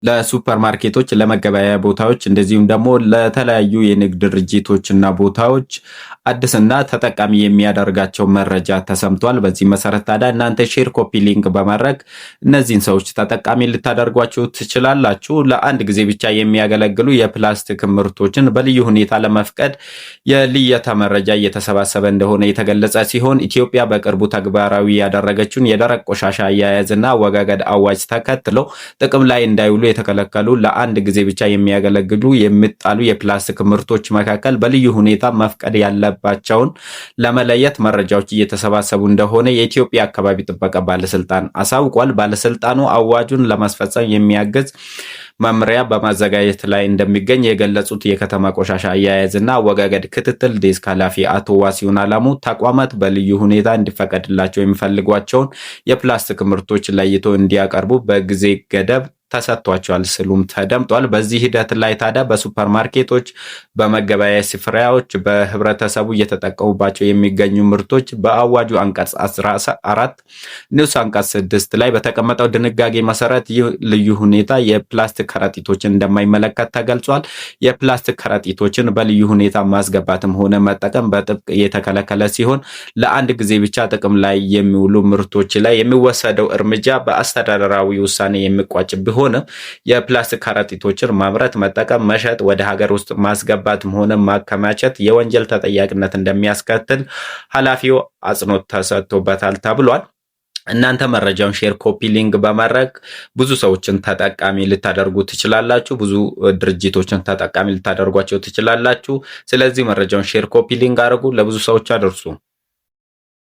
ለሱፐር ማርኬቶች፣ ለመገበያያ ቦታዎች እንደዚሁም ደግሞ ለተለያዩ የንግድ ድርጅቶችና ቦታዎች አዲስና ተጠቃሚ የሚያደርጋቸው መረጃ ተሰምቷል። በዚህ መሰረት ታዲያ እናንተ ሼር ኮፒ ሊንክ በማድረግ እነዚህን ሰዎች ተጠቃሚ ልታደርጓቸው ትችላላችሁ። ለአንድ ጊዜ ብቻ የሚያገለግሉ የፕላስቲክ ምርቶችን በልዩ ሁኔታ ለመፍቀድ የልየታ መረጃ እየተሰባሰበ እንደሆነ የተገለጸ ሲሆን ኢትዮጵያ በቅርቡ ተግባራዊ ያደረገችውን የደረቅ ቆሻሻ አያያዝና አወጋገድ አዋጅ ተከትለው ጥቅም ላይ እንዳይውሉ የተከለከሉ ለአንድ ጊዜ ብቻ የሚያገለግሉ የሚጣሉ የፕላስቲክ ምርቶች መካከል በልዩ ሁኔታ መፍቀድ ያለባቸውን ለመለየት መረጃዎች እየተሰባሰቡ እንደሆነ የኢትዮጵያ አካባቢ ጥበቃ ባለስልጣን አሳውቋል። ባለስልጣኑ አዋጁን ለማስፈጸም የሚያግዝ መምሪያ በማዘጋጀት ላይ እንደሚገኝ የገለጹት የከተማ ቆሻሻ አያያዝና አወጋገድ ክትትል ዴስክ ኃላፊ አቶ ዋሲሁን አላሙ ተቋማት በልዩ ሁኔታ እንዲፈቀድላቸው የሚፈልጓቸውን የፕላስቲክ ምርቶች ለይቶ እንዲያቀርቡ በጊዜ ገደብ ተሰጥቷቸዋል ሲሉም ተደምጧል። በዚህ ሂደት ላይ ታዲያ በሱፐር ማርኬቶች፣ በመገበያያ ስፍራዎች በህብረተሰቡ እየተጠቀሙባቸው የሚገኙ ምርቶች በአዋጁ አንቀጽ 14 ንዑስ አንቀጽ 6 ላይ በተቀመጠው ድንጋጌ መሰረት ይህ ልዩ ሁኔታ የፕላስቲክ ከረጢቶችን እንደማይመለከት ተገልጿል። የፕላስቲክ ከረጢቶችን በልዩ ሁኔታ ማስገባትም ሆነ መጠቀም በጥብቅ የተከለከለ ሲሆን ለአንድ ጊዜ ብቻ ጥቅም ላይ የሚውሉ ምርቶች ላይ የሚወሰደው እርምጃ በአስተዳደራዊ ውሳኔ የሚቋጭ ቢሆን የፕላስቲክ ከረጢቶችን ማምረት፣ መጠቀም፣ መሸጥ፣ ወደ ሀገር ውስጥ ማስገባትም ሆነ ማከማቸት የወንጀል ተጠያቂነት እንደሚያስከትል ኃላፊው አጽንኦት ተሰጥቶበታል ተብሏል። እናንተ መረጃውን ሼር ኮፒ ሊንክ በማድረግ ብዙ ሰዎችን ተጠቃሚ ልታደርጉ ትችላላችሁ። ብዙ ድርጅቶችን ተጠቃሚ ልታደርጓቸው ትችላላችሁ። ስለዚህ መረጃውን ሼር ኮፒ ሊንክ አድርጉ፣ ለብዙ ሰዎች አድርሱ።